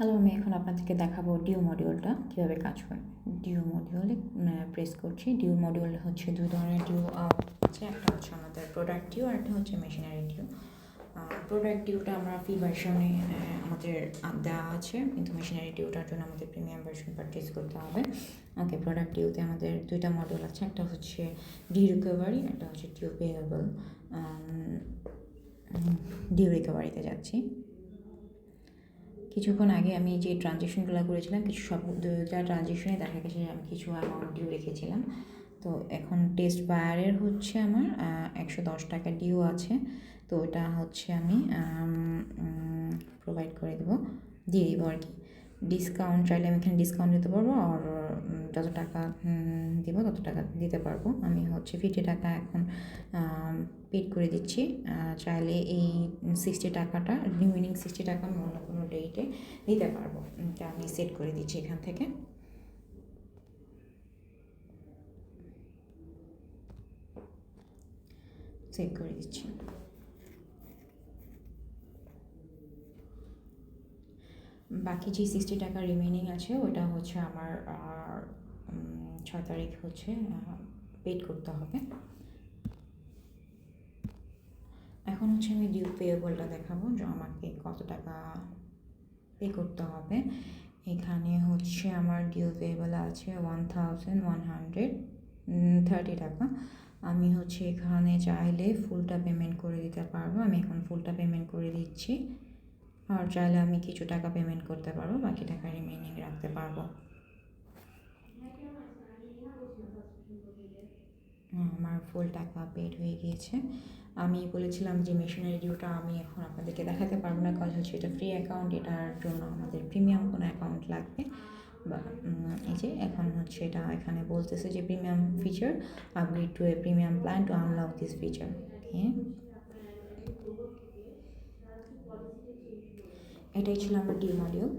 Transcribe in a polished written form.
Hello, আমি এখন আপনাদেরকে দেখাবো ডিউ মডিউলটা কীভাবে কাজ করে। ডিউ মডিউলে প্রেস করছি। ডিউ মডিউল হচ্ছে দুই ধরনের ডিউ আছে, একটা হচ্ছে আমাদের প্রোডাক্ট ডিউ আর একটা হচ্ছে মেশিনারি ডিউ। প্রোডাক্ট ডিউটা আমরা ফ্রি ভার্সনে আমাদের দেওয়া আছে, কিন্তু মেশিনারি ডিউটার জন্য আমাদের প্রিমিয়াম ভার্সন পারচেজ করতে হবে। ওকে, প্রোডাক্ট ডিউতে আমাদের দুইটা মডিউল আছে, একটা হচ্ছে ডিউ রিকভারি, একটা হচ্ছে ডিউ পেয়েবল। ডিউ রিকভারিতে যাচ্ছি। কিছুক্ষণ আগে আমি যে ট্রানজেকশনগুলো করেছিলাম, কিছু সব দুটা ট্রানজেকশনে দেখা গেছে আমি কিছু অ্যামাউন্ট ডিউ রেখেছিলাম। তো এখন টেস্ট বায়ারের হচ্ছে আমার 110 টাকা ডিউ আছে। তো ওটা হচ্ছে আমি প্রোভাইড করে দেবো, দিয়ে দেবো আর কি। ডিসকাউন্ট চাইলে আমি এখানে ডিসকাউন্ট দিতে পারবো, আর যত টাকা দেবো তত টাকা দিতে পারবো। আমি হচ্ছে 50 টাকা এখন পেড করে দিচ্ছি। চাইলে এই 60 টাকাটা, রিমেনিং 60 টাকা আমি অন্য কোনো ডেটে দিতে পারবো। এটা আমি সেট করে দিচ্ছি এখান থেকে। সেভ করে দিচ্ছি। বাকি যে 60 টাকা রিমেনিং আছে ওটা হচ্ছে আমার 6 তারিখ হচ্ছে পেড করতে হবে। এখন হচ্ছে আমি ডিউ পেয়েবলটা দেখাবো যে আমাকে কত টাকা পে করতে হবে। এখানে হচ্ছে আমার ডিউ পেয়েবল আছে 1130 টাকা। আমি হচ্ছে এখানে চাইলে ফুলটা পেমেন্ট করে দিতে পারবো। আমি এখন ফুলটা পেমেন্ট করে দিচ্ছি, আর চাইলে আমি কিছু টাকা পেমেন্ট করতে পারবো, বাকি টাকা রিমেনিং রাখতে পারবো। আমার ফুল টাকা পেড হয়ে গিয়েছে। আমি বলেছিলাম যে মেশিনারি ডিউটা আমি এখন আপনাদেরকে দেখাতে পারবো না, কারণ হচ্ছে এটা ফ্রি অ্যাকাউন্ট, এটার জন্য আমাদের প্রিমিয়াম কোনো অ্যাকাউন্ট লাগবে। বা এই যে এখন হচ্ছে এটা এখানে বলতেছে যে premium feature, upgrade to a premium plan to unlock this feature. Okay, এটাই ছিল আমার ডিউ মডিউল।